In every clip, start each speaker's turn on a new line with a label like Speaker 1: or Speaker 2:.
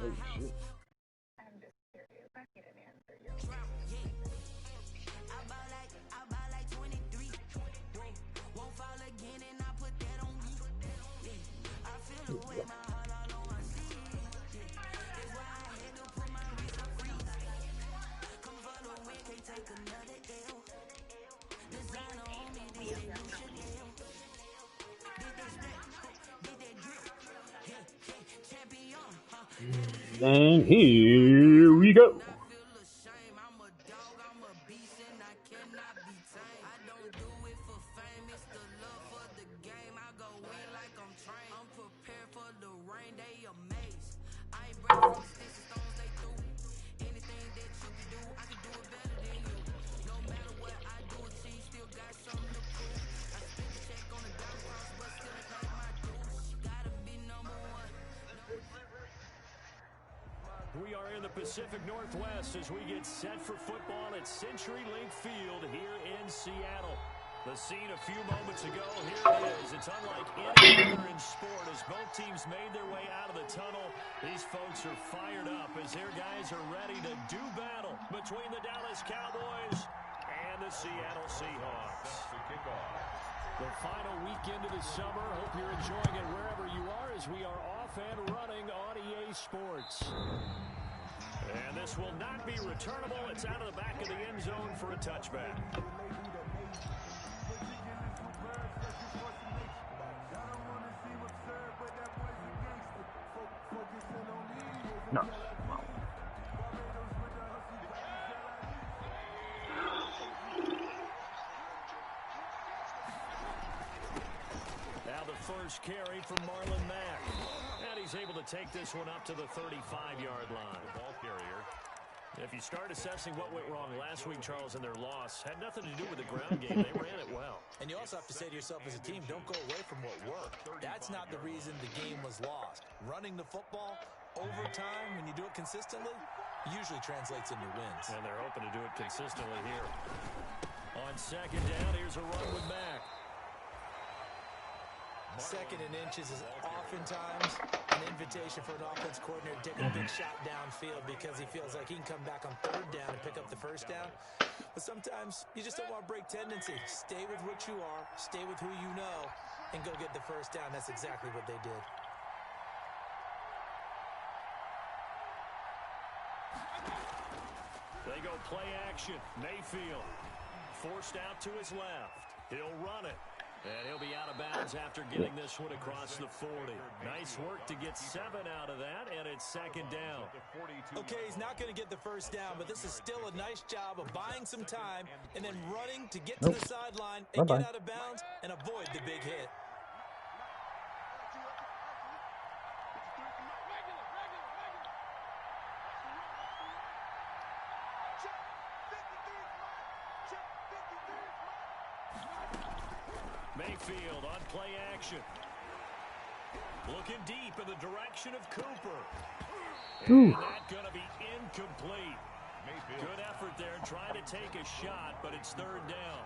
Speaker 1: Oh shit. And here we go.
Speaker 2: We are in the Pacific Northwest as we get set for football at CenturyLink Field here in Seattle. The scene a few moments ago, here it is. It's unlike any other in sport as both teams made their way out of the tunnel. These folks are fired up as their guys are ready to do battle between the Dallas Cowboys and the Seattle Seahawks. The final weekend of the summer. Hope you're enjoying it wherever you are as we are off and running on EA Sports. And this will not be returnable. It's out of the back of the end zone for a touchback.
Speaker 1: No.
Speaker 2: Now the first carry from Marlon Mack. And he's able to take this one up to the 35-yard line. The ball carrier. If you start assessing what went wrong last week, Charles, in their loss, had nothing to do with the ground game. They ran it well.
Speaker 3: And you also have to say to yourself as a team, don't go away from what worked. That's not the reason the game was lost. Running the football over time, when you do it consistently, usually translates into wins.
Speaker 2: And they're hoping to do it consistently here. On second down, here's a run with Mack.
Speaker 3: Second and inches is oftentimes an invitation for an offense coordinator to take a big shot downfield because he feels like he can come back on third down and pick up the first down. But sometimes you just don't want to break tendency. Stay with what you are, stay with who you know, and go get the first down. That's exactly what they did.
Speaker 2: They go play action. Mayfield forced out to his left. He'll run it. And he'll be out of bounds after getting this one across the 40. Nice work to get 7 out of that, and it's second down.
Speaker 3: Okay, he's not going to get the first down, but this is still a nice job of buying some time and then running to get to the sideline and get out of bounds and avoid the big hit.
Speaker 2: Mayfield on play action. Looking deep in the direction of Cooper. And that's going to be incomplete. Good effort there trying to take a shot, but it's third down.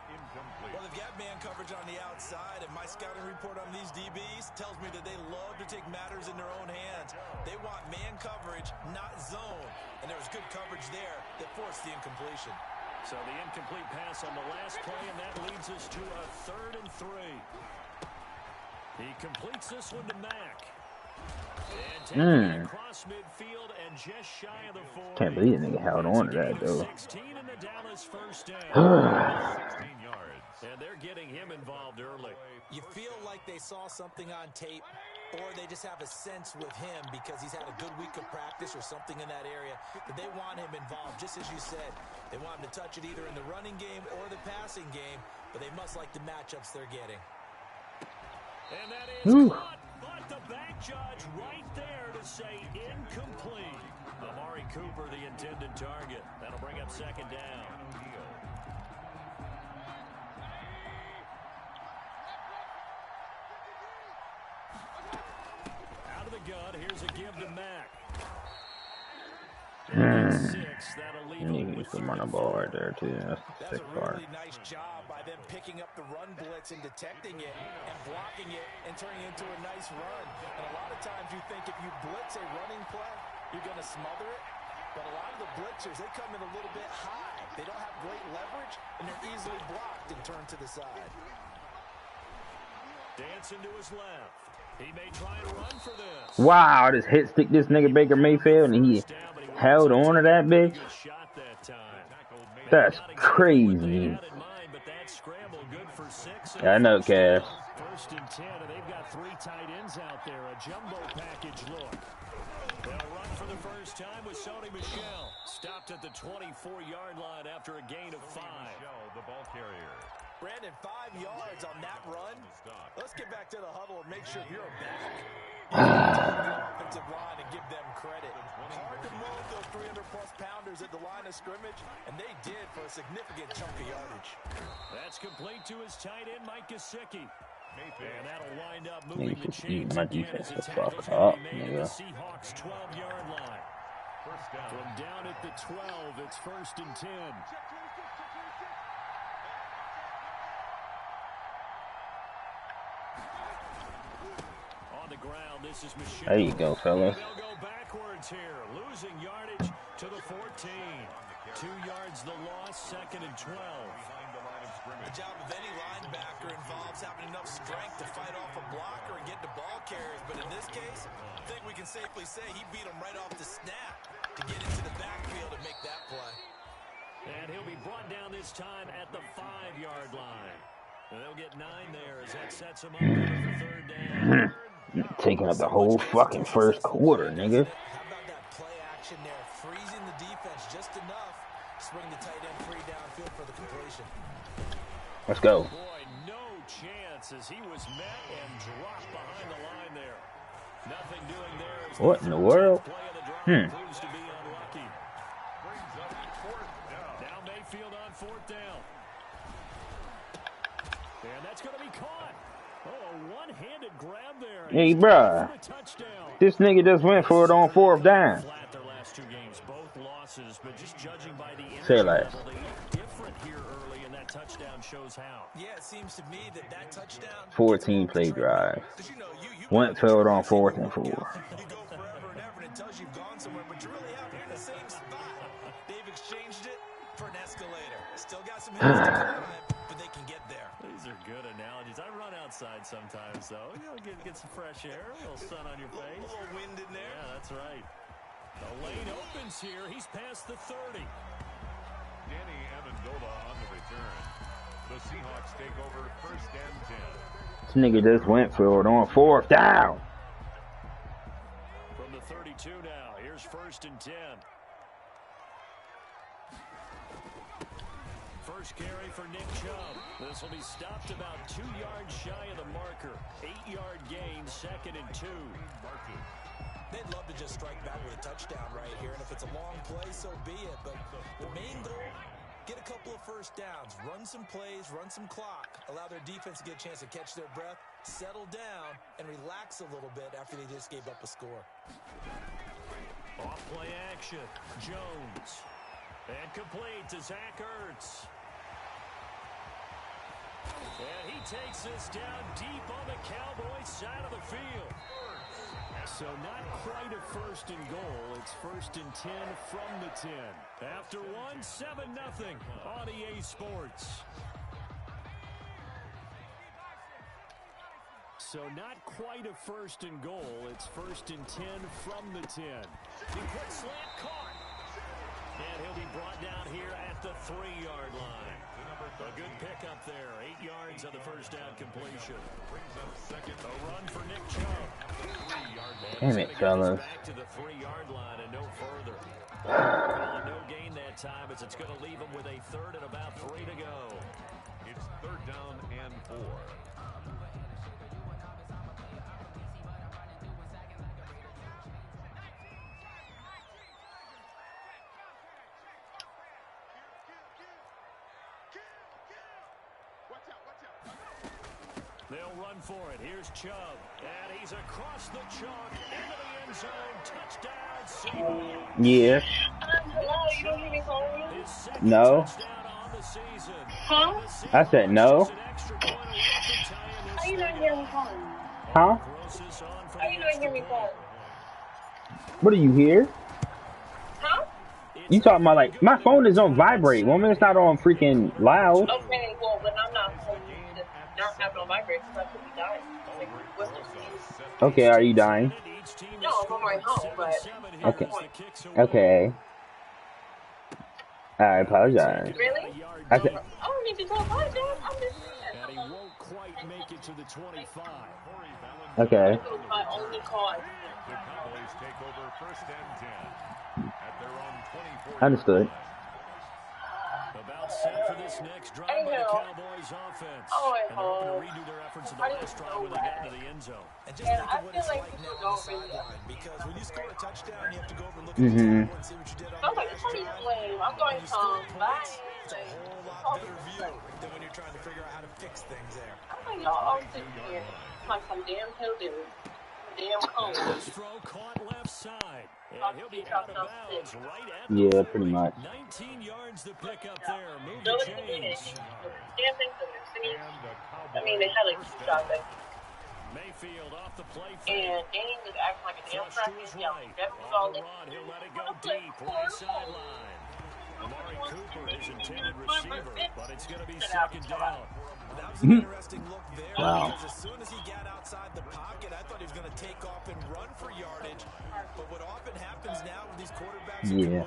Speaker 3: Well, they've got man coverage on the outside, and my scouting report on these DBs tells me that they love to take matters in their own hands. They want man coverage, not zone. And there was good coverage there that forced the incompletion.
Speaker 2: So the incomplete pass on the last play, and that leads us to a 3rd and 3. He completes this one to Mack. And taking it across midfield and just shy of the 40.
Speaker 1: Can't believe the nigga held on to that, though.
Speaker 2: 16 in the Dallas first down. 16 yards. And they're getting him involved early.
Speaker 3: You feel like they saw something on tape, or they just have a sense with him because he's had a good week of practice or something in that area that they want him involved. Just as you said, they want him to touch it either in the running game or the passing game, but they must like the matchups they're getting.
Speaker 2: And that is caught, but the back judge right there to say incomplete. Amari Cooper, the intended target. That'll bring up second down. gun. Here's a give to Mack.
Speaker 1: You need to run a ball right there too. That's the
Speaker 3: That's
Speaker 1: sick
Speaker 3: a
Speaker 1: part.
Speaker 3: really nice job by them picking up the run blitz and detecting it and blocking it and turning it into a nice run. And a lot of times you think if you blitz a running play, you're going to smother it. But a lot of the blitzers, they come in a little bit high. They don't have great leverage, and they're easily blocked and turned to the side.
Speaker 2: Dancing to his left. He may try and run for this.
Speaker 1: Wow, I just hit stick this nigga Baker Mayfield and he held on to that bitch. That's crazy. Yeah, I know, Cass.
Speaker 2: First and 10, and they've got 3 tight ends out there. A jumbo package look. They'll run for the first time with Sony Michel. Stopped at the 24-yard line after a gain of 5.
Speaker 4: The ball carrier.
Speaker 3: Brandon, 5 yards on that run. Let's get back to the huddle and make sure you're back. The offensive line and give them credit. Hard to move those 300-plus pounders at the line of scrimmage, and they did for a significant chunk of yardage.
Speaker 2: That's complete to his tight end, Mike Gesicki. And that'll wind up moving the
Speaker 1: Niggas
Speaker 2: chains
Speaker 1: my
Speaker 2: again
Speaker 1: defense
Speaker 2: as a
Speaker 1: is
Speaker 2: tackle's
Speaker 1: fucking
Speaker 2: going
Speaker 1: up,
Speaker 2: to be made at
Speaker 1: nigga.
Speaker 2: the Seahawks' 12-yard line. From down at the 12, it's first and 10. On the ground, this is Michel.
Speaker 1: There you go, fellas.
Speaker 2: They'll go backwards here, losing yardage to the 14. 2 yards the loss, second and 12.
Speaker 3: The job of any linebacker involves having enough strength to fight off a blocker and get to ball carriers. But in this case, I think we can safely say he beat him right off the snap to get into the backfield and make that play.
Speaker 2: And he'll be brought down this time at the 5-yard line. And they'll get 9 there as that sets him up for third down.
Speaker 1: Taking up the whole fucking first quarter, nigga.
Speaker 3: How about that play action there? Freezing the defense just enough to swing the tight end free downfield for the completion.
Speaker 1: Let's go.
Speaker 2: Boy, no chance as he was met and dropped behind the line there. Nothing doing there.
Speaker 1: What in the world?
Speaker 2: Proves to be unlucky. Now Mayfield on 4th down. And that's going to be caught. Oh, a one-handed grab there.
Speaker 1: Hey, bruh. This nigga just went for it on 4th down.
Speaker 2: Flat their last 2 games, both losses, but just judging by the
Speaker 1: Say less.
Speaker 2: level, they look different here early, and that touchdown shows how.
Speaker 3: Yeah, it seems to me that touchdown
Speaker 1: 14 play drive. Went filled on 4th and 4.
Speaker 3: You go forever and ever, and it tells you've gone somewhere, but you're really out here in the same spot. They've exchanged it for an escalator. Still got some hills to climb, but they can get there.
Speaker 2: These are good analogies. I run outside sometimes, though. You know, get some fresh air, a little sun on your face.
Speaker 3: A little wind in there.
Speaker 2: Yeah, that's right. The lane opens here. He's past the 30.
Speaker 4: Danny Amendola on the return. The Seahawks take over first and 10.
Speaker 1: This nigga just went for it on 4th down.
Speaker 2: From the 32 now, here's first and 10. First carry for Nick Chubb. This will be stopped about 2 yards shy of the marker. 8-yard gain, second and 2.
Speaker 3: They'd love to just strike back with a touchdown right here, and if it's a long play, so be it. But the main goal, get a couple of first downs, run some plays, run some clock, allow their defense to get a chance to catch their breath, settle down, and relax a little bit after they just gave up a score.
Speaker 2: Off play action, Jones. And complete to Zach Ertz. And he takes this down deep on the Cowboys side of the field. So not quite a first and goal. It's first and 10 from the 10. After 1, 7-0 on EA Sports. So not quite a first and goal. It's first and 10 from the 10. He quick slant caught. And he'll be brought down here at the 3-yard line. A good pickup there. 8 yards on the first down completion. A run for Nick Chubb.
Speaker 1: Damn it, fellas.
Speaker 2: Back to the 3-yard line and no further. Well, no gain that time as it's going to leave him with a third and about 3 to go.
Speaker 4: It's 3rd down and 4.
Speaker 2: They'll run for it. Here's Chubb. And he's across the chalk into the end zone. Touchdown, Seahawks.
Speaker 1: Yeah.
Speaker 5: Hello, you don't hear me calling?
Speaker 2: His second
Speaker 1: No.
Speaker 2: touchdown on the season.
Speaker 5: Huh?
Speaker 1: I said no.
Speaker 2: An extra point away from tying this
Speaker 5: How you not
Speaker 2: thing
Speaker 5: hearing me
Speaker 2: up.
Speaker 5: calling?
Speaker 1: Huh?
Speaker 2: Gross on for
Speaker 5: How
Speaker 2: the
Speaker 5: you not
Speaker 2: extra
Speaker 5: hearing me
Speaker 2: point.
Speaker 5: calling?
Speaker 1: What are you here?
Speaker 5: Huh?
Speaker 1: You talking about like my phone is on vibrate. Woman, it's not on freaking loud.
Speaker 5: Okay, well, when I'm not home, just not have no vibrate because I could be dying. Like, what's the excuse?
Speaker 1: Okay, are you dying?
Speaker 5: No, I'm on my home, but
Speaker 1: Okay. Okay. I apologize.
Speaker 5: really?
Speaker 1: I said,
Speaker 5: I don't need to go apologize. I'm just
Speaker 2: And he
Speaker 5: saying.
Speaker 2: won't quite make it to the 25.
Speaker 1: okay.
Speaker 5: It was my only cause.
Speaker 4: The Cowboys take over first and 10 at their own 24.
Speaker 1: Understood.
Speaker 2: About set for this next drive by the Cowboys offense.
Speaker 5: Oh,
Speaker 2: And they're hoping to redo their efforts in the last drive when they got into the end zone.
Speaker 3: And just
Speaker 5: And
Speaker 3: think
Speaker 5: I
Speaker 3: of what
Speaker 5: feel
Speaker 3: it's
Speaker 5: like
Speaker 3: like
Speaker 5: people
Speaker 3: now on the
Speaker 5: don't really-
Speaker 3: sideline. Because when you score a touchdown, you have to go over and look at the table and see what you did on
Speaker 5: I was
Speaker 3: the
Speaker 5: like,
Speaker 3: last
Speaker 5: it's not even
Speaker 3: drive.
Speaker 5: lame. I'm going
Speaker 3: When you score
Speaker 5: home. Bye.
Speaker 3: points, it's a whole lot better view than when you're trying to figure out how to fix things there.
Speaker 5: I'm like, y'all all sitting here like some damn hillbilly. Damn cone.
Speaker 2: This throw caught left side. And he'll be out of bounds right at the
Speaker 1: Yeah,
Speaker 2: 40.
Speaker 1: pretty much.
Speaker 2: 19 yards to pick up there. Move
Speaker 5: No,
Speaker 2: the
Speaker 5: it's the
Speaker 2: chains.
Speaker 5: damn thing for them. See? I mean, they had like 2 shots, I think.
Speaker 2: Mayfield off the play fake.
Speaker 5: And Dane was acting like a damn
Speaker 2: Thrust to
Speaker 5: crackhead.
Speaker 2: his
Speaker 5: Yeah,
Speaker 2: right.
Speaker 5: that was
Speaker 2: On
Speaker 5: all
Speaker 2: the
Speaker 5: in.
Speaker 2: run, he'll let it go deep. Right sideline. Amari Cooper, his intended receiver, but it's going to be second down.
Speaker 3: That was an interesting look there.
Speaker 1: Wow.
Speaker 3: Because as soon as he got outside the pocket, I thought he was going to take off and run for yardage. But what often happens now with these quarterbacks who can move,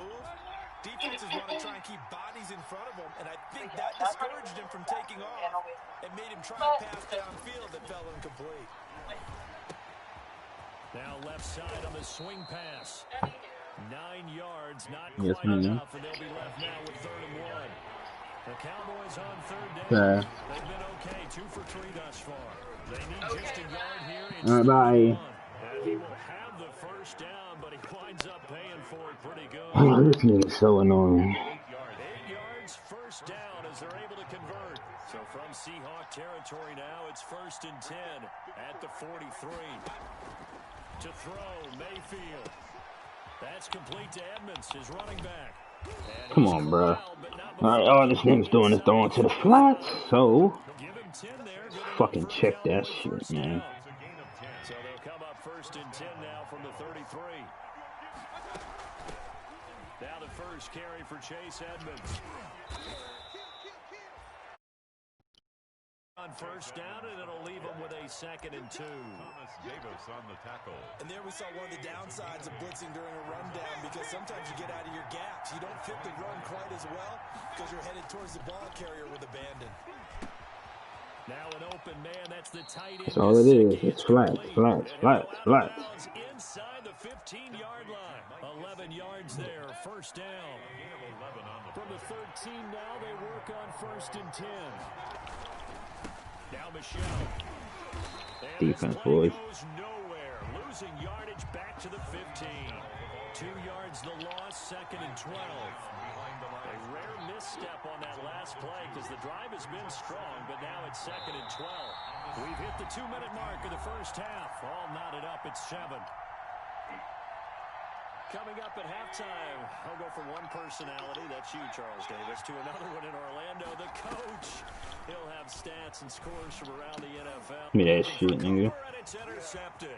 Speaker 3: defenses want to try and keep bodies in front of them. And I think that discouraged him from taking off and made him try to pass downfield that fell incomplete.
Speaker 2: Now left side on the swing pass. 9 yards, not
Speaker 1: Yes,
Speaker 2: quite
Speaker 1: ma'am.
Speaker 2: enough, and they'll be left now with 3rd and 1. The Cowboys on 3rd down. They've been okay, 2 for 3 thus far. They need just a yard here. It's
Speaker 1: All right, bye.
Speaker 2: 3rd and 1. And he will have the first down, but he winds up paying for it pretty good.
Speaker 1: Oh, this nigga's so annoying.
Speaker 2: 8 yards, first down as they're able to convert. So from Seahawk territory now, it's 1st and 10 at the 43. To throw, Mayfield. That's complete to Edmonds, his running back. And
Speaker 1: Come
Speaker 2: he's
Speaker 1: on, bro.
Speaker 2: corralled, but not
Speaker 1: All right,
Speaker 2: before
Speaker 1: all this nigga's doing is throwing to the flats. So,
Speaker 2: Give him 10 there. Good
Speaker 1: fucking
Speaker 2: enough for
Speaker 1: check
Speaker 2: the
Speaker 1: that
Speaker 2: Cowboys
Speaker 1: shit,
Speaker 2: first
Speaker 1: man.
Speaker 2: down. So they'll come up 1st and 10 now from the 33. Now the first carry for Chase Edmonds. On first down, and it'll leave them with a 2nd and 2.
Speaker 4: Thomas Davis on the tackle.
Speaker 3: And there we saw one of the downsides of blitzing during a rundown, because sometimes you get out of your gaps. You don't fit the run quite as well because you're headed towards the ball carrier with abandon.
Speaker 2: Now an open man, that's the tight end.
Speaker 1: That's all it is. It's flats, flats, flats, flats.
Speaker 2: Inside the 15-yard line. 11 yards there, first down. From the 13 now, they work on 1st and 10. Now Michelle. And
Speaker 1: Defense,
Speaker 2: this play
Speaker 1: boys.
Speaker 2: goes nowhere. Losing yardage back to the 15. 2 yards the loss, 2nd and 12. A rare misstep on that last play because the drive has been strong, but now it's 2nd and 12. We've hit the 2-minute mark of the first half. All knotted up at 7. Coming up at halftime, I'll go from one personality, that's you, Charles Davis, to another one in Orlando, the coach. He'll have stats and scores from around the NFL.
Speaker 1: Give me that shit, nigga.
Speaker 2: And it's intercepted.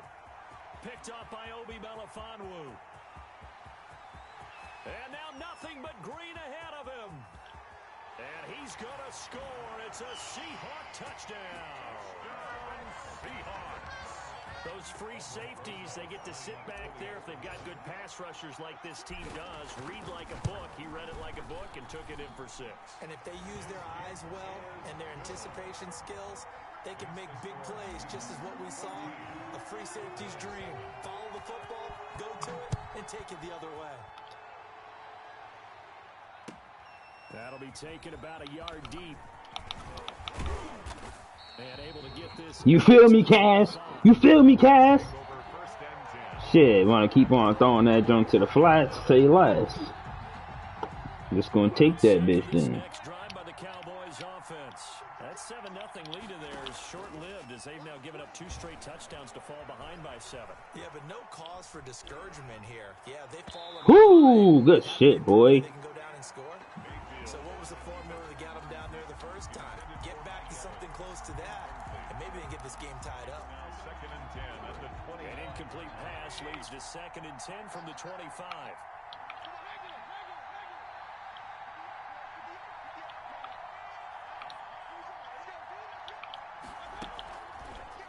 Speaker 2: Picked up by Obi Melifonwu. And now nothing but green ahead of him. And he's going to score. It's a Seahawk touchdown. Seahawks. Those free safeties, they get to sit back there if they've got good pass rushers like this team does. Read like a book. He read it like a book and took it in for 6.
Speaker 3: And if they use their eyes well and their anticipation skills, they can make big plays, just as what we saw. A free safety's dream. Follow the football, go to it, and take it the other way.
Speaker 2: That'll be taken about a yard deep. And able to get this.
Speaker 1: You feel me, Cass? You feel me, Cass? Shit, wanna keep on throwing that junk to the flats? Say less. Just gonna take that bitch then.
Speaker 2: Next drive by the Cowboys Cowboys offense. That 7-0 lead of theirs short-lived as they've now given up 2 straight touchdowns to fall behind by 7.
Speaker 3: Yeah, but no cause for discouragement here. Yeah, they fall.
Speaker 1: Whoo, good shit, boy.
Speaker 3: They can go down and score. So what was the formula that got them down there the first time? Get back to something close to that, and maybe they get this game tied up.
Speaker 4: Second and 10 at the 20.
Speaker 2: An incomplete pass leads to 2nd and 10 from the 25.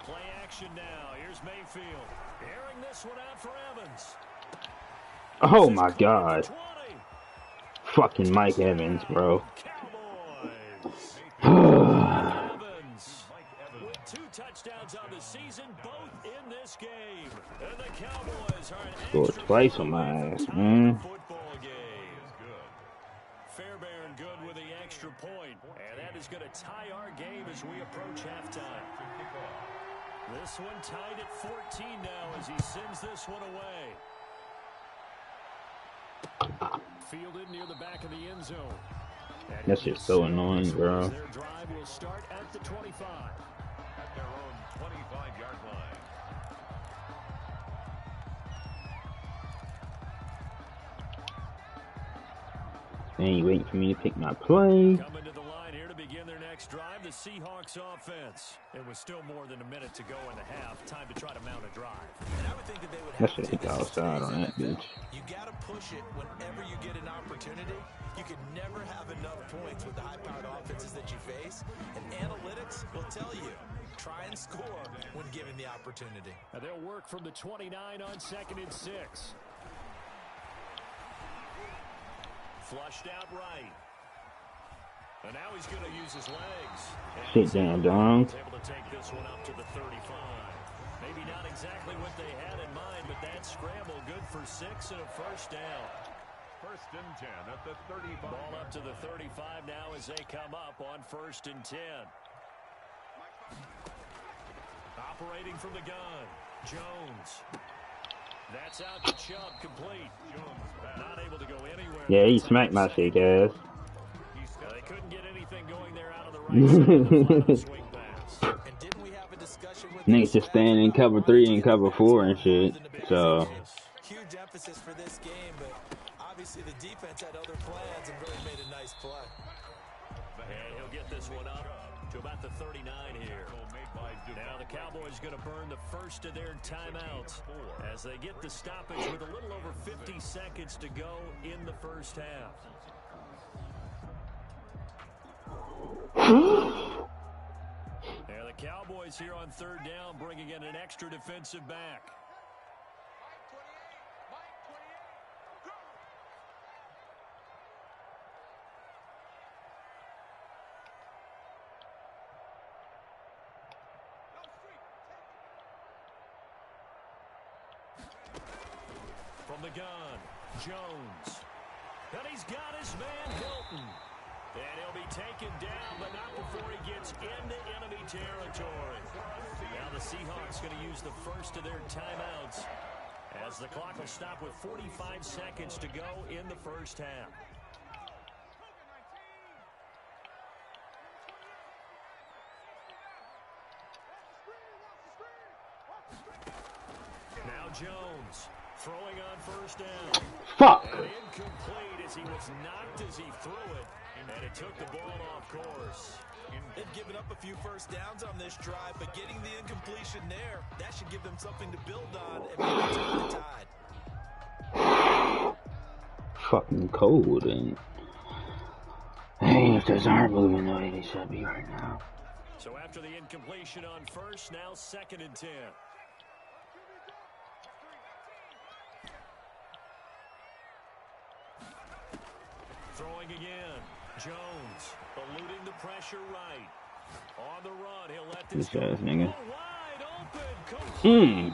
Speaker 2: Play action now. Here's Mayfield. Airing this one out for Evans.
Speaker 1: Oh my God. Fucking Mike Evans, bro.
Speaker 2: Evans with 2 touchdowns on the season, both in this game. And the Cowboys are an
Speaker 1: Scored twice on my ass, man.
Speaker 2: Football game. Fairbairn good with the extra point, and that is going to tie our game as we approach halftime. This one tied at 14 now as he sends this one away. Fielded near the back of the end zone.
Speaker 1: That's just so annoying, bro.
Speaker 2: Their drive will start at the 25.
Speaker 4: At their own 25-yard line.
Speaker 1: They ain't waiting for me to pick my play.
Speaker 2: Coming to the line here to begin their next drive, the Seahawks offense. It was still more than a minute to go in the half. Time to try to mount a drive.
Speaker 3: And I would think that they would
Speaker 1: I
Speaker 3: have
Speaker 1: should
Speaker 3: to
Speaker 1: hit
Speaker 3: take
Speaker 1: the outside on that bitch.
Speaker 3: You got to push it whenever you get an opportunity. You can never have enough points with the high-powered offenses that you face. And analytics will tell you, try and score when given the opportunity.
Speaker 2: Now they'll work from the 29 on 2nd and 6. Flushed out right. And now he's going to use his legs.
Speaker 1: Sit down, Dom.
Speaker 2: Able to take this one up to the 35. Maybe not exactly what they had in mind, but that scramble good for 6 and a first down.
Speaker 4: First and 10 at the 35.
Speaker 2: Ball up to the 35 now as they come up on 1st and 10. Operating from the gun, Jones. That's out to Chubb, complete. Not able to go anywhere.
Speaker 1: Yeah, he smacked my shit ass.
Speaker 2: They couldn't get anything going there out of the right side of the swing pass.
Speaker 3: And didn't we have a discussion with
Speaker 1: Niggas just staying in cover 3 and cover 4 and shit. So
Speaker 3: huge emphasis for this game, but obviously the defense had other plans and really made a nice play.
Speaker 2: And he'll get this one up to about the 39 here. Now the Cowboys going to burn the first of their timeouts as they get the stoppage with a little over 50 seconds to go in the first half. Now the Cowboys here on 3rd down bringing in an extra defensive back. From the gun, Jones. And he's got his man Hilton. And he'll be taken down, but not before he gets into enemy territory. Now the Seahawks going to use the first of their timeouts as the clock will stop with 45 seconds to go in the first half. Now Jones. Throwing on 1st down.
Speaker 1: fuck.
Speaker 2: And incomplete as he was knocked as he threw it. And it took the ball off course.
Speaker 3: They've given up a few first downs on this drive, but getting the incompletion there, that should give them something to build on and maybe turn the tide.
Speaker 1: Fucking cold and hey, if those aren't moving the way they should be right now.
Speaker 2: So after the incompletion on 1st, now 2nd and 10. Throwing again. Jones eluding the pressure right. On the run, he'll let this go.
Speaker 1: Nigga.
Speaker 2: Wide open. And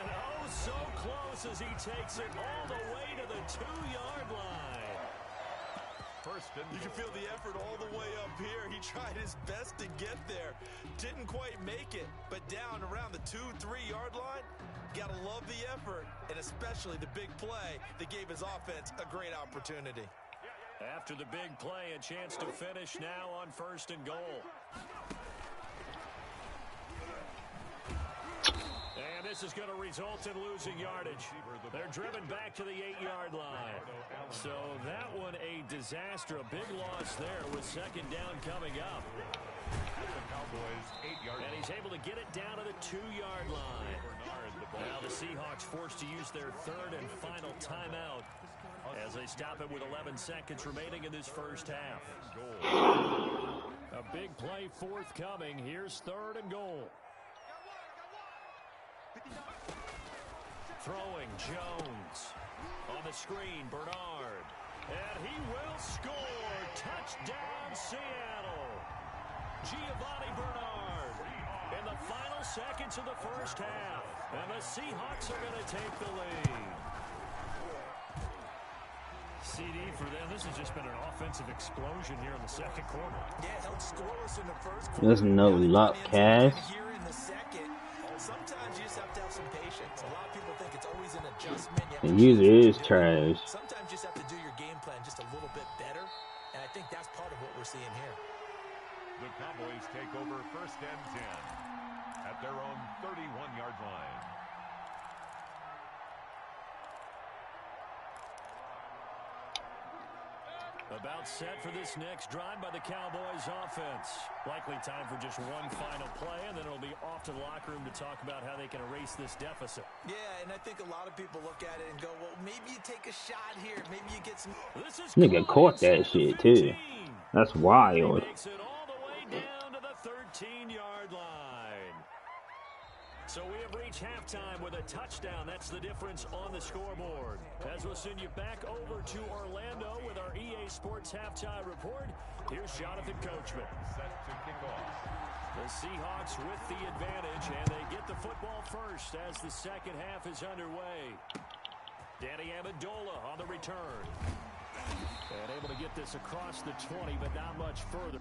Speaker 2: oh, so close as he takes it all the way to the 2-yard line.
Speaker 3: You can feel the effort all the way up here. He tried his best to get there. Didn't quite make it, but down around the 2-3-yard line, gotta love the effort, and especially the big play that gave his offense a great opportunity.
Speaker 2: After the big play, a chance to finish now on 1st and goal. And this is going to result in losing yardage. They're driven back to the 8-yard line. So that one a disaster. A big loss there with 2nd down coming up. And he's able to get it down to the 2-yard line. Now the Seahawks forced to use their 3rd and final timeout as they stop it with 11 seconds remaining in this first half. A big play forthcoming. Here's 3rd and goal. Throwing Jones. On the screen, Bernard. And he will score. Touchdown, Seattle. Giovanni Bernard in the final seconds of the first half. And the Seahawks are going to take the lead. CD for them. This has just been an offensive explosion here in the 2nd quarter.
Speaker 3: Yeah, held scoreless in the 1st quarter.
Speaker 1: There's no luck, Cash.
Speaker 3: Here in the 2nd. Sometimes you just have to have some patience. A lot of people think it's always an adjustment.
Speaker 1: The user is trash.
Speaker 3: Sometimes you just have to do your game plan just a little bit better, and I think that's part of what we're seeing here.
Speaker 4: The Cowboys take over 1st and 10 at their own 31-yard line.
Speaker 2: About set for this next drive by the Cowboys offense. Likely time for just one final play, and then it'll be off to the locker room to talk about how they can erase this deficit.
Speaker 3: Yeah, and I think a lot of people look at it and go, well, maybe you take a shot here. Maybe you get some...
Speaker 1: Nigga caught that shit, too. That's wild.
Speaker 2: Makes it all the way down to the 13-yard line. So we have reached halftime with a touchdown. That's the difference on the scoreboard. As we'll send you back over to Orlando with our EA Sports halftime report. Here's Jonathan Coachman.
Speaker 4: Set to kick off.
Speaker 2: The Seahawks with the advantage, and they get the football first as the 2nd half is underway. Danny Amendola on the return. And able to get this across the 20, but not much further.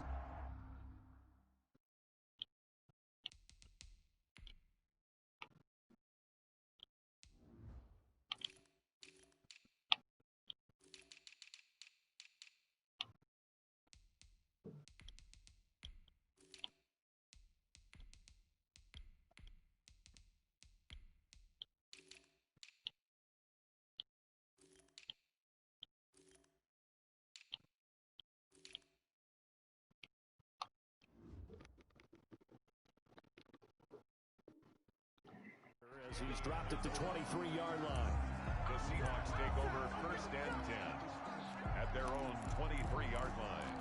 Speaker 2: As he's dropped at the 23-yard line.
Speaker 4: The Seahawks take over 1st and 10 at their own 23-yard line.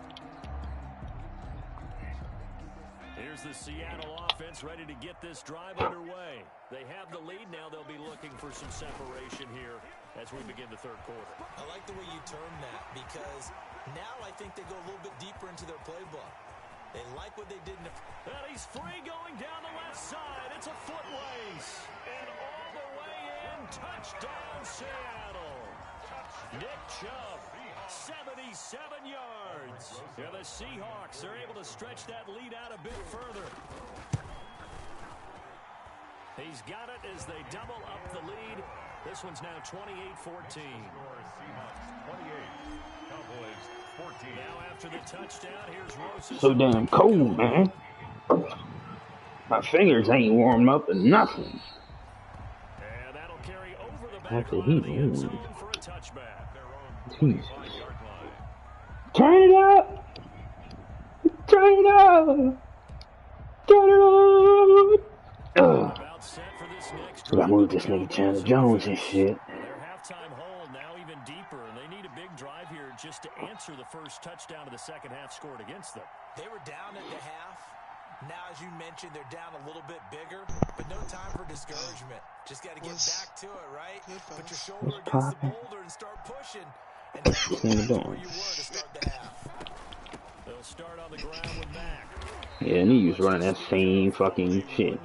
Speaker 2: Here's the Seattle offense ready to get this drive underway. They have the lead now. They'll be looking for some separation here as we begin the 3rd quarter.
Speaker 3: I like the way you term that because now I think they go a little bit deeper into their playbook. They like what they did in the...
Speaker 2: And he's free going down the left side. It's a foot race. And all the way in. Touchdown, Seattle. Nick Chubb, 77 yards. And the Seahawks are able to stretch that lead out a bit further. He's got it as they double up the lead. This one's now 28-14.
Speaker 4: Seahawks 28, Cowboys 14.
Speaker 2: Now after the touchdown, here's Rosa.
Speaker 1: So damn cold, man. My fingers ain't warmed up or nothing.
Speaker 2: And that'll carry over the back
Speaker 1: After
Speaker 2: line
Speaker 1: he
Speaker 2: of the end
Speaker 1: moved.
Speaker 2: zone for a touchback.
Speaker 1: Jesus. Turn it up! Turn it up! Turn it up! Ugh.
Speaker 2: About set for this next
Speaker 1: We gotta move this nigga Chandler Jones and shit.
Speaker 2: Their halftime hole now even deeper, and they need a big drive here just to answer the first touchdown of the 2nd half scored against them.
Speaker 3: They were down at the half. Now, as you mentioned, they're down a little bit bigger, but no time for discouragement. Just got to get back to it, right? Put your shoulder against the boulder and start pushing. And get back to where you were to start the half.
Speaker 2: They'll start on the ground with Mack.
Speaker 1: Yeah, and he was running that same fucking shit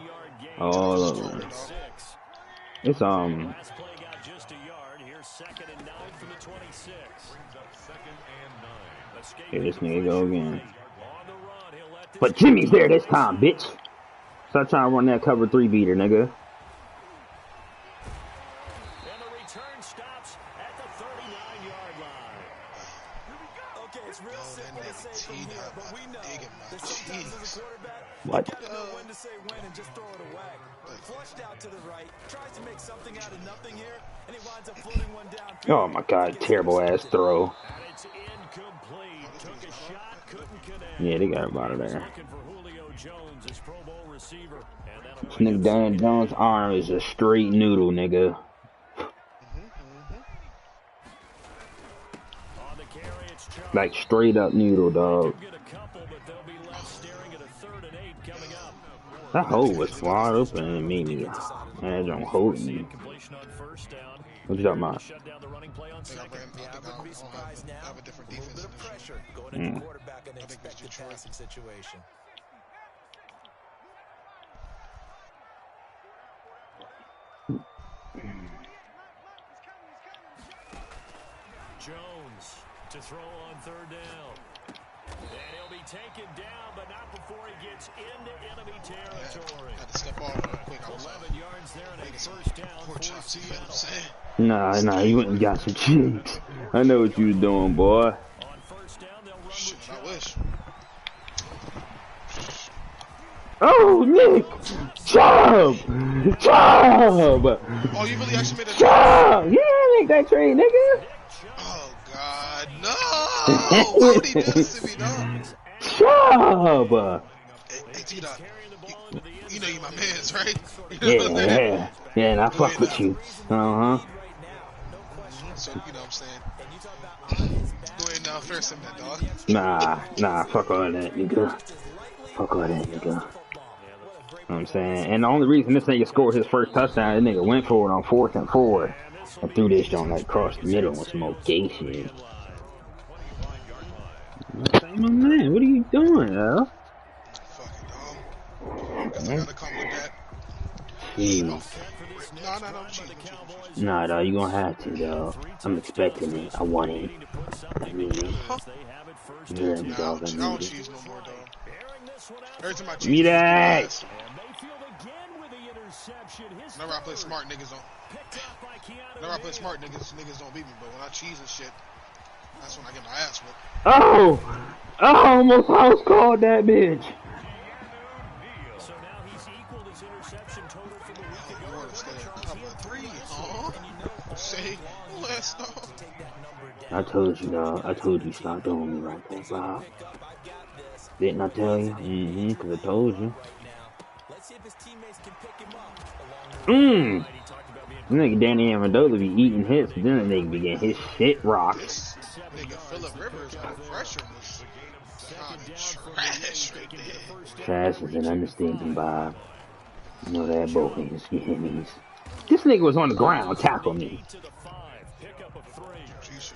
Speaker 1: all over. It's
Speaker 2: Last play got just a yard. Here's 2nd and 9 from the 26.
Speaker 1: Here this nigga go again. But Jimmy's there this time, bitch. Stop trying to run that cover 3 beater, nigga.
Speaker 2: And the return stops at the 39-yard line.
Speaker 3: We know
Speaker 6: digging my
Speaker 3: that sometimes as
Speaker 6: cheese.
Speaker 3: a quarterback,
Speaker 1: What?
Speaker 3: you gotta know when to say when and just throw it away. Flushed out to the right, tries to make something out of nothing here, and he winds up floating one downfield.
Speaker 1: Oh my god, terrible ass throw.
Speaker 2: And it's incomplete. Took a shot, couldn't connect.
Speaker 1: Yeah, they got him out of there.
Speaker 2: Looking for Julio Jones, his Pro Bowl receiver. And that'll
Speaker 1: This
Speaker 2: bring
Speaker 1: nigga
Speaker 2: up
Speaker 1: Dan Jones' arm is a straight noodle, nigga.
Speaker 2: on the carry, it's Chubb.
Speaker 1: Like straight up noodle, dog.
Speaker 2: Get a couple, but they'll be left staring at a 3rd and 8 coming up.
Speaker 1: That hole was wide open and made me. Man, don't hold me.
Speaker 2: Completion on 1st down.
Speaker 1: What you talking about?
Speaker 2: Shut down the running play on 2nd.
Speaker 3: I wouldn't be surprised now.
Speaker 6: have a different
Speaker 3: A little
Speaker 6: defense.
Speaker 3: bit of pressure going at the quarterback in an expected passing situation.
Speaker 2: Jones to throw on 3rd down. And he'll be taken down, but not before he gets into enemy territory.
Speaker 6: Had to step off real quick. I was
Speaker 2: 11 yards there and a 1st down
Speaker 6: pork
Speaker 2: for
Speaker 6: chops, you know what I'm
Speaker 2: Seattle.
Speaker 6: saying?
Speaker 1: Nah, you went and got some cheeks. I know what you was doing, boy.
Speaker 2: On 1st down, they'll run
Speaker 6: Shit,
Speaker 2: with
Speaker 6: I
Speaker 2: Chubb.
Speaker 6: wish.
Speaker 1: Oh, Nick! Chubb! Chubb!
Speaker 6: Oh, you really actually made a
Speaker 1: Chubb! Yeah, make that trade, nigga!
Speaker 6: Oh, God, no! Why would he do this to me, dog?
Speaker 1: Chubb!
Speaker 6: Hey, T-Dot, you know you my mans, right?
Speaker 1: Yeah, yeah, and I fuck with you. Uh-huh.
Speaker 6: So, you know what I'm saying? Go ahead now, first him then, dog.
Speaker 1: Nah, fuck all that, nigga. Fuck all that, nigga. You know what I'm saying? And the only reason this nigga scored his first touchdown, this nigga went for it on 4th and 4. And threw this joint like across the middle with some old gay shit. Hey, my man, what are you doing, yo?
Speaker 6: Fucking dog. Guess I gotta come with that.
Speaker 1: Jeez.
Speaker 6: No, cheese.
Speaker 1: Nah, dog, you gonna have to, dog. I'm expecting it. I want it. I need it. Yeah,
Speaker 6: Nah,
Speaker 1: dog,
Speaker 6: I
Speaker 1: I
Speaker 6: don't
Speaker 1: need it.
Speaker 6: cheese no more, dog. Every time I cheese,
Speaker 1: Give me that!
Speaker 2: Mayfield again with the interception. His
Speaker 6: whenever I play
Speaker 2: third.
Speaker 6: smart, niggas don't.
Speaker 2: Picked up by Keanu
Speaker 6: Whenever I play
Speaker 2: Neal.
Speaker 6: smart, niggas don't beat me. But when I cheese and shit, that's when I get my ass whooped.
Speaker 1: Oh! I almost house called that bitch.
Speaker 2: So now he's equaled his interception total from a week ago.
Speaker 6: Lord, instead of cover 3, huh? Say less, dog.
Speaker 1: I told you, dog. I told you stop doing me like that, Bob. Didn't I tell you? Mm-hmm, because I told you.
Speaker 3: Let's see if his teammates can pick him up along the
Speaker 1: This nigga Danny Amendola be eating hits, then the nigga be getting his shit rocked.
Speaker 6: This nigga Phillip Rivers under pressure was kind of trash right there.
Speaker 1: Trash is an understatement, Bob. You know that both niggas skinnies. This nigga was on the ground, tackle me.
Speaker 6: Jeez.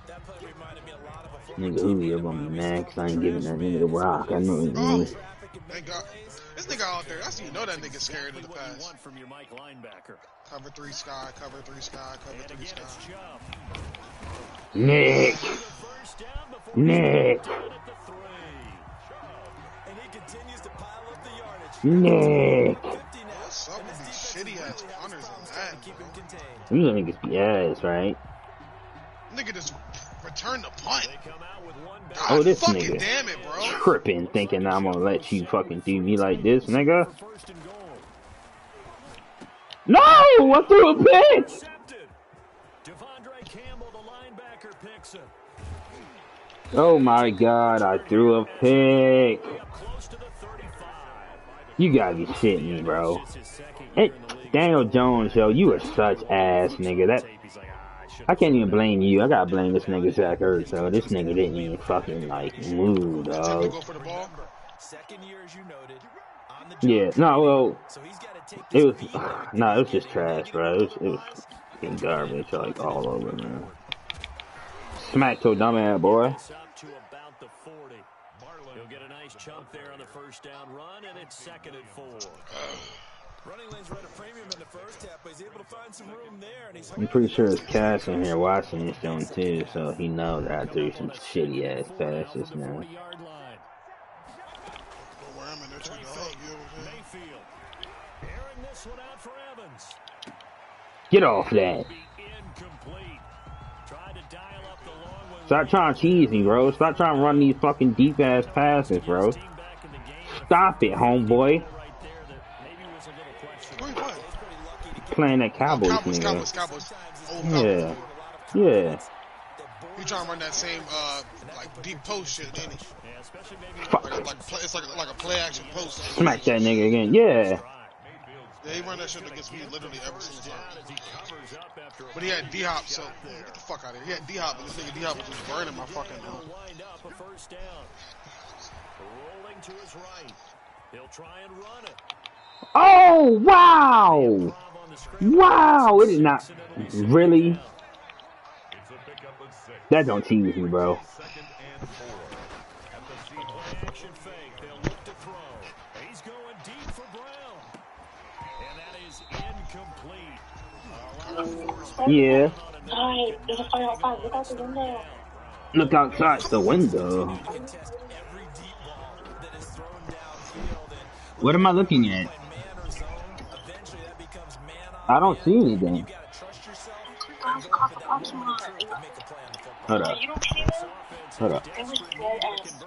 Speaker 3: That play reminded me a lot of a
Speaker 1: Nigga Julio gonna be mad 'cause I ain't giving that nigga the rock. I know it.
Speaker 6: Oh, thank God. This nigga out there, that's how you know that nigga scared of the pass.
Speaker 2: From your Mike linebacker.
Speaker 6: Cover 3 sky, cover 3 sky, cover 3 sky.
Speaker 1: Nick! Nick!
Speaker 3: and he continues to pile up the yardage.
Speaker 1: Nick!
Speaker 3: 50 now.
Speaker 6: What's up with these shitty ass punters and that,
Speaker 3: Keep him contained.
Speaker 1: These niggas be ass, right?
Speaker 6: nigga just return the punt. God,
Speaker 1: Oh, this
Speaker 6: fucking
Speaker 1: nigga
Speaker 6: damn it, bro.
Speaker 1: tripping, thinking I'm gonna let you fucking do me like this, nigga. No! I threw a pick!
Speaker 2: Devondre Campbell, the linebacker, picks him.
Speaker 1: Oh my god, I threw a pick.
Speaker 2: Close to the 35.
Speaker 1: You gotta be shitting me, bro. Hey, Daniel Jones, yo, you are such ass, nigga. That I can't even blame you. I gotta blame this nigga Zach Ertz, so this nigga didn't even fucking like move,
Speaker 6: Attempt to
Speaker 1: dog.
Speaker 6: go for the ball.
Speaker 3: Second year, as you noted. On the
Speaker 1: Yeah, no, well,
Speaker 3: So he's got to take
Speaker 1: it was,
Speaker 3: this beat back.
Speaker 1: no, it was just trash, bro. It was fucking garbage, like all over, man. Smack your dumb ass, boy.
Speaker 2: It's up to about the 40. He'll get a nice chunk there on the first down run, and it's 2nd and 4.
Speaker 3: Running lanes were at a premium in the first half, but he's able to find some room there, and he's
Speaker 1: I'm pretty sure it's Cass in here watching this joint too, so he knows that I threw some shitty ass passes now.
Speaker 2: 40-yard line.
Speaker 6: Don't worry, I'm in there too, dog. You know what I'm saying?
Speaker 2: Mayfield. Airing this one out for Evans.
Speaker 1: Get off that.
Speaker 2: Be incomplete. Tried to dial up the long one
Speaker 1: Stop trying to cheese me, bro. Stop trying to run these fucking deep ass passes, bro. Stop it, homeboy.
Speaker 6: Wait, what?
Speaker 1: Playing that Cowboys,
Speaker 6: Cowboys,
Speaker 1: nigga.
Speaker 6: Cowboys. Oh,
Speaker 1: Yeah.
Speaker 6: Cowboys.
Speaker 1: Yeah.
Speaker 6: He trying to run that same like deep post shit, didn't he?
Speaker 1: Fuck.
Speaker 6: It's like a play action post.
Speaker 1: Smack that nigga again. Yeah.
Speaker 6: Yeah, he run that shit against me literally every single time. But he had D-Hop, so get the fuck out of here. He had D-Hop, and this nigga D-Hop was just burning my fucking
Speaker 2: Rolling to his right. He'll try and run it.
Speaker 1: Oh, wow. Wow. It is not. Really? That don't cheese me, bro.
Speaker 2: Action fake. They'll look to throw. He's going deep for Brown. And that is incomplete.
Speaker 1: Yeah.
Speaker 5: Hi, there's a fire outside. Look out the window.
Speaker 1: Look outside the window. What am I looking at? I don't see anything. Hold up.
Speaker 5: You don't see that?
Speaker 1: Hold up.
Speaker 5: It was dead ass.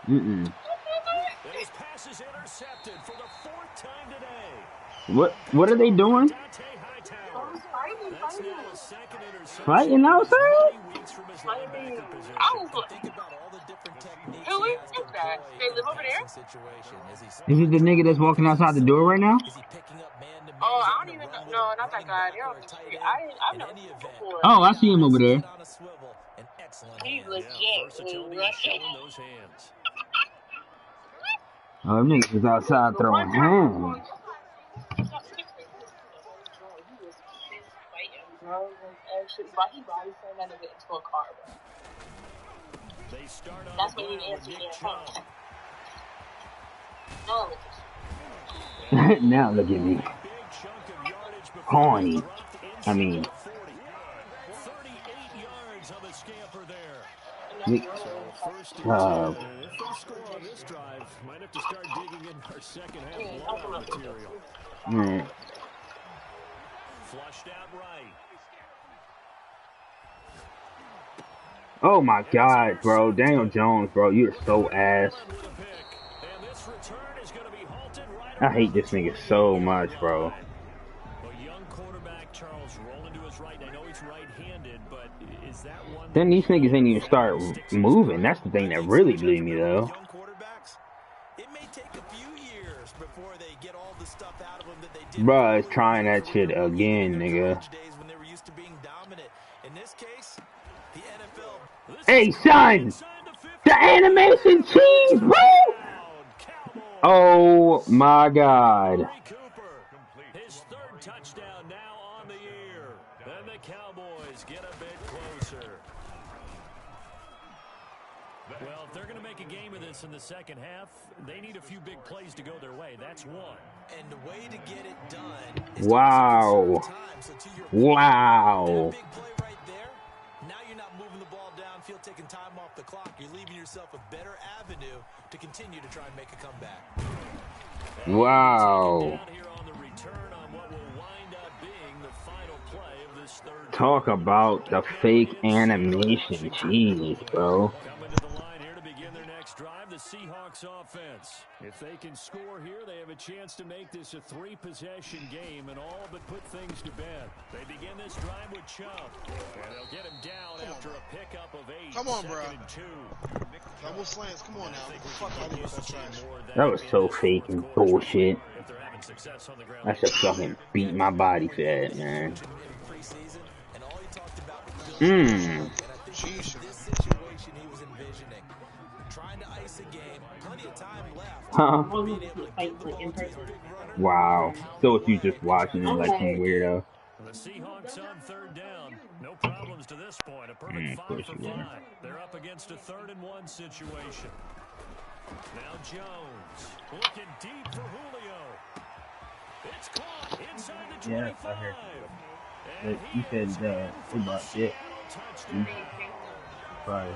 Speaker 1: Mm-mm.
Speaker 2: His pass is intercepted for the 4th time today.
Speaker 1: What are they doing? Fighting outside?
Speaker 5: Who is that? They live over there?
Speaker 1: Is it the nigga that's walking outside the door right now?
Speaker 5: Oh, I don't even know. No, not that guy. They're on the street. I've never seen him before.
Speaker 1: Oh, I see him over there.
Speaker 5: He's legit. Russian.
Speaker 1: Oh, them niggas was outside throwing hands.
Speaker 5: He body slammed that nigga into a car, bro. That's when you answer your phone.
Speaker 1: Now look at me. Horny. I mean.
Speaker 2: 38 yards on the scamper there.
Speaker 1: First
Speaker 2: score on this drive. Might have to start digging in our second half blowout material. Flushed out right.
Speaker 1: Oh my God, bro. Daniel Jones, bro. You're so ass. I hate this nigga so much, bro. Then these niggas ain't even start moving. That's the thing that really blew me, though. Bruh is trying that shit again, nigga. Hey, son! The animation cheese, bro! Oh my God.
Speaker 2: His 3rd touchdown now on the year. And the Cowboys get a bit closer. Well, if they're going to make a game of this in the second half, they need a few big plays to go their way. That's one. And the way to get it done is
Speaker 1: wow. Wow.
Speaker 3: Now you're not moving the ball downfield, taking time off the clock. You're leaving yourself a better avenue to continue to try and make a comeback.
Speaker 1: Wow. Talk about the fake animation. Jeez, bro.
Speaker 2: The Seahawks offense. If they can score here, they have a chance to make this a 3-possession game and all but put things to bed. They begin this drive with Chubb, and they'll get him down after a pickup of 8.
Speaker 6: Come on, bro. Double slants. Come on now. Fuck all that trash.
Speaker 1: That was so fake and bullshit. I should fucking beat my body for that, man. Huh? Wow. So if you just watching it like some weirdo.
Speaker 2: The Seahawks on 3rd down. No problems to this point. A perfect 5 for 5. They're up against a 3rd and 1 situation. Now Jones looking deep for Julio. It's caught inside the 25.
Speaker 1: Yeah, I heard it. You said about shit. Probably.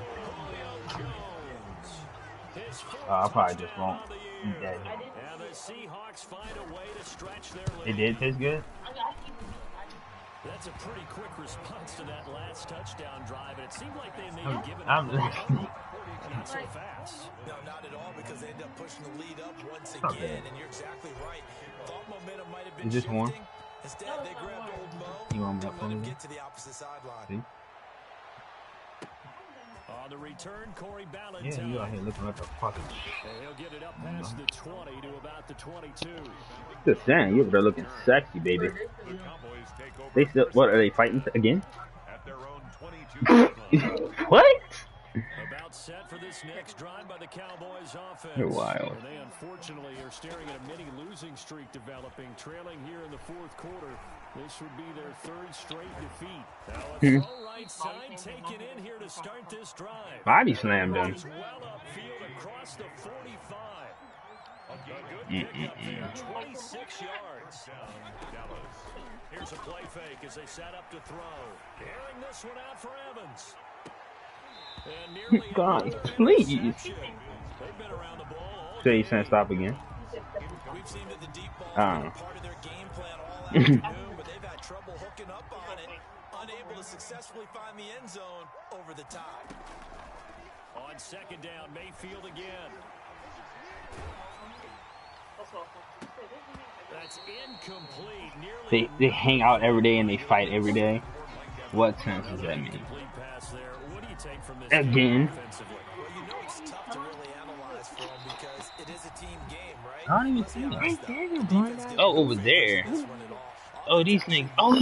Speaker 1: I probably just won't eat that.
Speaker 2: And the Seahawks find a way to stretch their
Speaker 1: it did taste good?
Speaker 2: That's a pretty quick response to that last touchdown drive, and it seemed like they may have given
Speaker 1: I'm
Speaker 2: up. Not so fast.
Speaker 3: No, not at all, because they end up pushing the lead up once
Speaker 1: not
Speaker 3: again,
Speaker 1: bad.
Speaker 3: and you're exactly right. Thought momentum might have been
Speaker 1: Is this
Speaker 3: shifting.
Speaker 1: warm?
Speaker 3: Instead, they grabbed old Mo
Speaker 1: You want
Speaker 3: and
Speaker 1: that
Speaker 3: let him
Speaker 1: for me?
Speaker 3: get to the opposite sideline.
Speaker 1: See?
Speaker 2: On the return, Corey Ballentine.
Speaker 1: Yeah, you out here looking like a fucking
Speaker 2: And he'll get it up past the 20 to about the 22.
Speaker 1: Just saying, you over there looking sexy, baby.
Speaker 4: The Cowboys take over
Speaker 1: They still, what, are they fighting again?
Speaker 4: at their own 22-yard line.
Speaker 1: What?
Speaker 2: About set for this next drive by the Cowboys offense.
Speaker 1: You're wild.
Speaker 2: And they unfortunately are staring at a mini losing streak developing, trailing here in the fourth quarter. This would be their third straight defeat. Now a throw right side taken in here to start this drive.
Speaker 1: Body slammed him.
Speaker 2: Just well upfield across the 45. Good pickup there, 26 yards.
Speaker 4: Dallas.
Speaker 2: Here's a play fake as they set up to throw. Airing this one out for Evans. And nearly
Speaker 1: God,
Speaker 2: another
Speaker 1: please.
Speaker 2: interception. They've been around the ball all
Speaker 1: Say you
Speaker 2: game.
Speaker 1: saying stop again.
Speaker 3: We've seen that the deep ball
Speaker 1: Uh.
Speaker 3: is part of their game plan all afternoon, but they've had trouble hooking up on it, unable to successfully find the end zone over the top.
Speaker 2: On second down, Mayfield again. That's incomplete. Nearly
Speaker 1: They hang out every day and they fight every day. What sense does that mean?
Speaker 2: incomplete pass there. What do you take from this
Speaker 1: Again.
Speaker 2: game offensively?
Speaker 3: Well, you know it's tough to really analyze for them because it is a team game, right?
Speaker 1: I don't even
Speaker 3: Let's be
Speaker 1: see it.
Speaker 3: honest,
Speaker 1: Right
Speaker 3: though.
Speaker 1: there,
Speaker 3: The
Speaker 1: you're
Speaker 3: defense
Speaker 1: blind.
Speaker 3: did
Speaker 1: Oh,
Speaker 3: no
Speaker 1: over
Speaker 3: favors
Speaker 1: there.
Speaker 3: in this one at all.
Speaker 1: Oh, these niggas. Oh,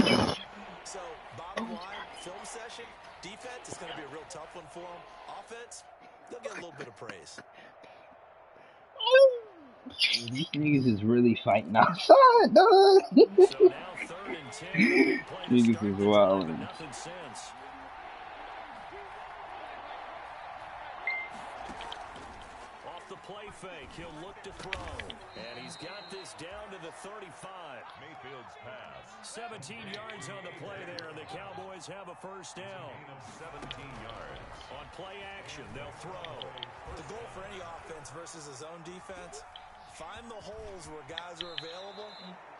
Speaker 3: So, bottom line, film session, defense is going to be a real tough one for them. Offense, they'll get a little bit of praise.
Speaker 1: these niggas is really fighting outside, dog.
Speaker 2: So now third and 10. Big play to
Speaker 1: Niggas
Speaker 2: start
Speaker 1: is
Speaker 2: the
Speaker 1: wild.
Speaker 2: drive, but nothing since. Off the play fake, he'll look to throw. And he's got this down to the 35.
Speaker 4: Mayfield's pass.
Speaker 2: 17 yards on the play there, and the Cowboys have a first down.
Speaker 4: Gain of 17 yards.
Speaker 2: On play action, they'll throw.
Speaker 3: The goal for any offense versus a zone defense, find the holes where guys are available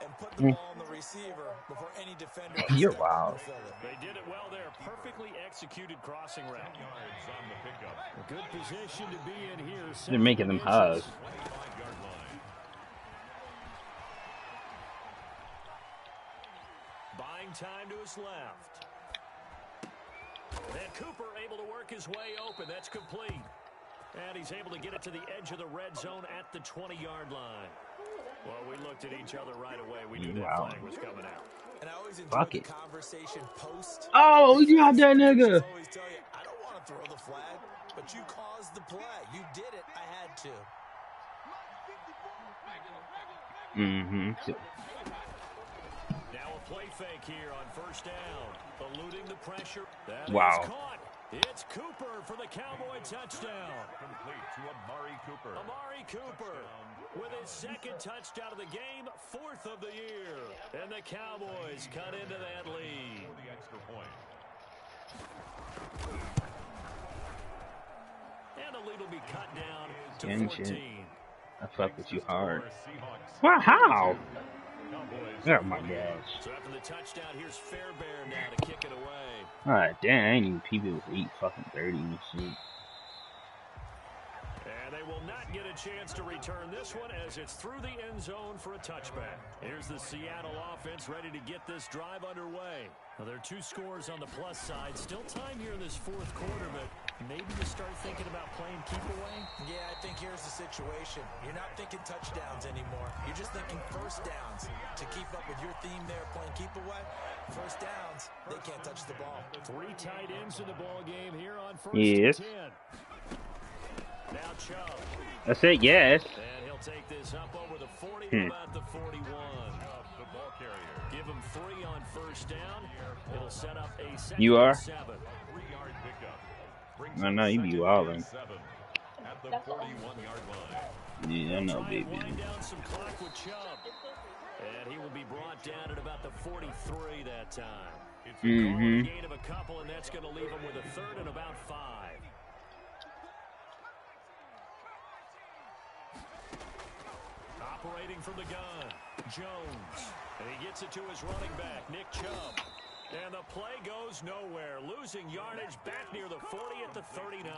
Speaker 3: and put the ball on the receiver before any defender can
Speaker 1: You're
Speaker 3: step up
Speaker 1: wild.
Speaker 3: and fill it.
Speaker 2: They did it well there. Perfectly executed crossing route.
Speaker 4: Yards on the pickup.
Speaker 2: A good position to be in here.
Speaker 1: They're making them hug.
Speaker 4: 25-yard line.
Speaker 2: Buying time to his left. And Cooper able to work his way open. That's complete. And he's able to get it to the edge of the red zone at the 20-yard line. Well, we looked at each other right away. We knew that
Speaker 1: Wow.
Speaker 2: flag was coming out.
Speaker 3: And I always enjoy
Speaker 1: Fuck
Speaker 3: the
Speaker 1: it.
Speaker 3: conversation post.
Speaker 1: Oh, you got that nigga.
Speaker 3: I always tell you, I don't want to throw the flag, but you caused the play. You did it. I had to.
Speaker 1: Mm-hmm.
Speaker 2: Now a play fake here on first down. Eluding the pressure. That
Speaker 1: Wow.
Speaker 2: is caught. It's Cooper for the Cowboy touchdown.
Speaker 4: Complete to Amari Cooper.
Speaker 2: Amari Cooper with his second touchdown of the game, fourth of the year. And the Cowboys cut into that lead.
Speaker 4: For the extra point.
Speaker 2: And the lead will be cut down to
Speaker 1: Again,
Speaker 2: 14.
Speaker 1: shit. I fuck with you hard.
Speaker 4: Seahawks.
Speaker 1: Well, how?
Speaker 4: Cowboys.
Speaker 1: Oh my gosh.
Speaker 2: So after the touchdown, here's Fairbairn now to kick it away.
Speaker 1: Alright, damn, I ain't even people with 8 fucking 30 and shit.
Speaker 2: And they will not get a chance to return this one as it's through the end zone for a touchback. Here's the Seattle offense ready to get this drive underway. Well, there are 2 scores on the plus side. Still time here in this fourth quarter, but maybe you start thinking about playing keep away.
Speaker 3: Yeah, I think here's the situation. You're not thinking touchdowns anymore. You're just thinking first downs. To keep up with your theme there, playing keep away, first downs, they can't touch the ball.
Speaker 2: 3 tight ends in the ball game here on first
Speaker 1: Yes.
Speaker 2: and 10. Now Chubb.
Speaker 1: I said yes.
Speaker 2: And he'll take this up over the 40 to about the 41.
Speaker 4: The ball carrier.
Speaker 2: Give him 3 on first down. It'll set up a second
Speaker 1: You are?
Speaker 2: and 7.
Speaker 4: 3-yard pickup. Brings
Speaker 1: I
Speaker 4: up
Speaker 1: know, you be
Speaker 4: second
Speaker 1: wildin'.
Speaker 4: and 7 at the 41-yard line.
Speaker 1: Yeah, I know,
Speaker 2: Try and
Speaker 1: baby.
Speaker 2: wind down some clock with Chubb. And he will be brought down at about the 43 that time.
Speaker 4: It's
Speaker 2: Call it a
Speaker 1: Mm-hmm.
Speaker 2: gain of a couple, and that's going to leave him with a third and about 5. Operating from the gun, Jones. And he gets it to his running back, Nick Chubb. And the play goes nowhere. Losing yardage back near the 40 at the 39.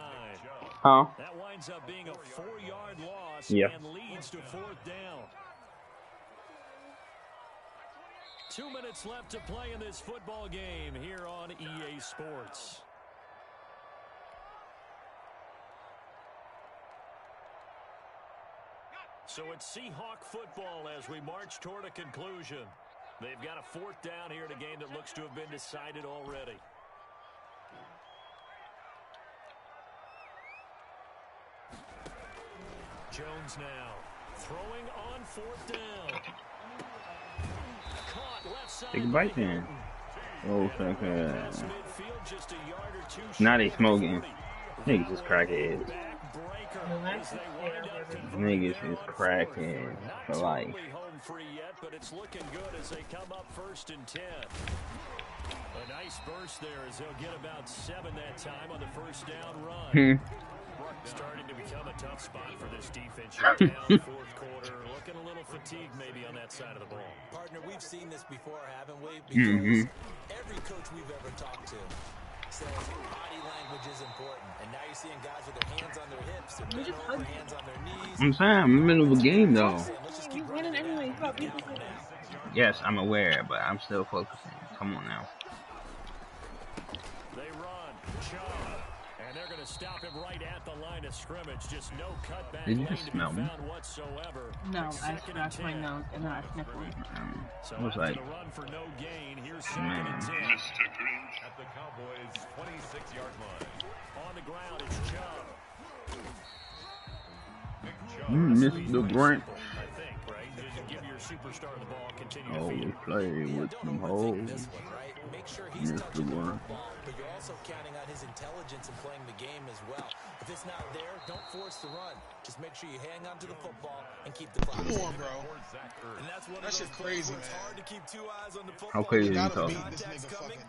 Speaker 1: Huh?
Speaker 2: That winds up being a 4-yard loss and leads to 4th down. 2 minutes left to play in this football game here on EA Sports. So it's Seahawk football as we march toward a conclusion. They've got a 4th down here in a game that looks to have been decided already. Jones now throwing on 4th down. Caught left side.
Speaker 1: Take a bite then. Oh, fuck. Now they smoking. Niggas is crackheads. Niggas is crackheads for life.
Speaker 2: Free yet, but it's looking good as they come up 1st and 10. A nice burst there as they'll get about 7 that time on the 1st down run. Starting to become a tough spot for this defense. You're down 4th quarter, looking a little fatigued maybe on that side of the ball.
Speaker 3: Partner, we've seen this before, haven't we? Because every coach we've ever talked to says body language is important. And now you're seeing guys with their hands on their hips, their bent over, hands on their knees.
Speaker 1: I'm saying, I'm in the middle of a game though.
Speaker 5: You winning anyway.
Speaker 1: Yes, I'm aware, but I'm still focusing. Come on now.
Speaker 2: They run, Chubb, and they're going to stop him right at the line of scrimmage. Just no cutback
Speaker 1: Did you
Speaker 2: lane
Speaker 1: just
Speaker 2: to be
Speaker 1: smell me?
Speaker 2: found whatsoever.
Speaker 5: No, I scratched my nose and then I sniffled.
Speaker 2: So
Speaker 1: I was
Speaker 2: after
Speaker 1: like,
Speaker 2: the run for no gain, here's 2nd
Speaker 1: man.
Speaker 2: and 10.
Speaker 4: At the Cowboys' 26-yard line.
Speaker 2: On the ground, it's Chubb.
Speaker 1: Mr. Grant.
Speaker 2: I think, right? Just give your superstar the ball, continue to
Speaker 1: Oh,
Speaker 2: feed
Speaker 1: we
Speaker 2: him.
Speaker 1: play with them hoes.
Speaker 3: Make sure he's
Speaker 1: Mr.
Speaker 3: touching the
Speaker 1: Grant.
Speaker 3: football, but you're also counting on his intelligence in playing the game as well. If it's not there, don't force the run. Just make sure you hang on to the football and keep the clock.
Speaker 6: Come on, bro.
Speaker 3: And that's one
Speaker 6: That
Speaker 3: of those
Speaker 6: shit crazy,
Speaker 3: plays where it's
Speaker 6: man.
Speaker 3: hard to keep 2 eyes on the football.
Speaker 1: How crazy
Speaker 6: You
Speaker 1: is he
Speaker 6: gotta
Speaker 1: talking?
Speaker 6: beat this nigga fucking.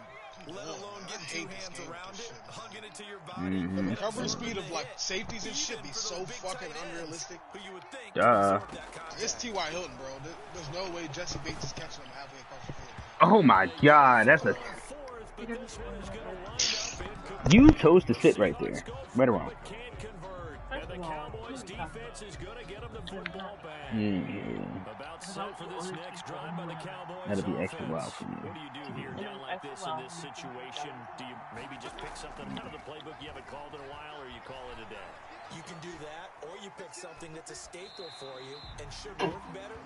Speaker 3: Let alone
Speaker 6: I
Speaker 3: getting
Speaker 6: hate
Speaker 3: 2
Speaker 6: this
Speaker 3: hands
Speaker 6: game with
Speaker 3: around
Speaker 6: this
Speaker 3: it,
Speaker 6: shit, man.
Speaker 3: hugging it to your body.
Speaker 6: The recovery speed of like safeties and shit be so fucking unrealistic.
Speaker 3: Who you would think
Speaker 1: Duh.
Speaker 3: deserved that contact.
Speaker 6: It's T.Y. Hilton, bro. There's no way Jesse Bates is catching him halfway across the field.
Speaker 1: Oh my god, that's a... You chose to sit right there. Right or wrong?
Speaker 2: And the Cowboys defense is going to get them the football back. About set for this next drive by the Cowboys.
Speaker 1: That'll be extra
Speaker 2: offense.
Speaker 1: wild for me.
Speaker 2: What do you do here down like this in this situation? Do you maybe just pick something out of the playbook you haven't called in a while, or you call it a day?
Speaker 3: You can do that, or you pick something that's a staple for you and should work better,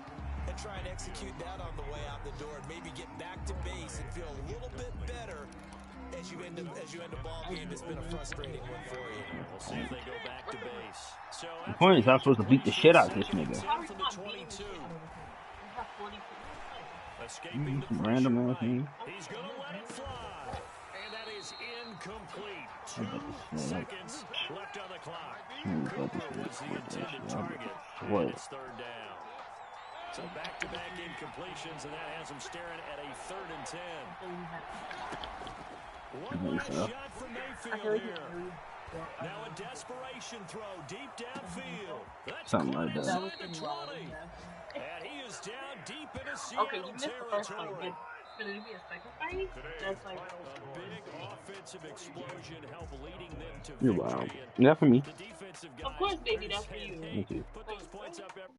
Speaker 3: and try and execute that on the way out the door, and maybe get back to base and feel a little bit better as you end a ball game that's been a frustrating one for you.
Speaker 2: We'll see if they go back to base. So
Speaker 1: The point is, I'm supposed to beat the shit out of this nigga.
Speaker 2: from the 22. Escaping the
Speaker 1: Random
Speaker 2: pressure
Speaker 1: ass thing.
Speaker 2: He's going to let it fly. And that is incomplete. 2 seconds left on the clock. Cooper was the intended target. And it's 3rd down. So back-to-back incompletions, and that has him staring at a 3rd and 10. One last shot from Mayfield here. Now a desperation throw deep downfield. That's
Speaker 1: Something like that.
Speaker 2: inside the 20. And he is down deep into Seattle
Speaker 5: Okay, you missed the first one.
Speaker 2: territory.
Speaker 5: Could it be a second fight? That's like
Speaker 2: A big offensive explosion help leading them to
Speaker 1: You're
Speaker 2: victory.
Speaker 1: wild.
Speaker 2: And
Speaker 1: Not for me.
Speaker 2: the defensive
Speaker 5: Of course,
Speaker 2: guys
Speaker 5: baby, that's for you.
Speaker 1: Thank you.
Speaker 2: put those points up every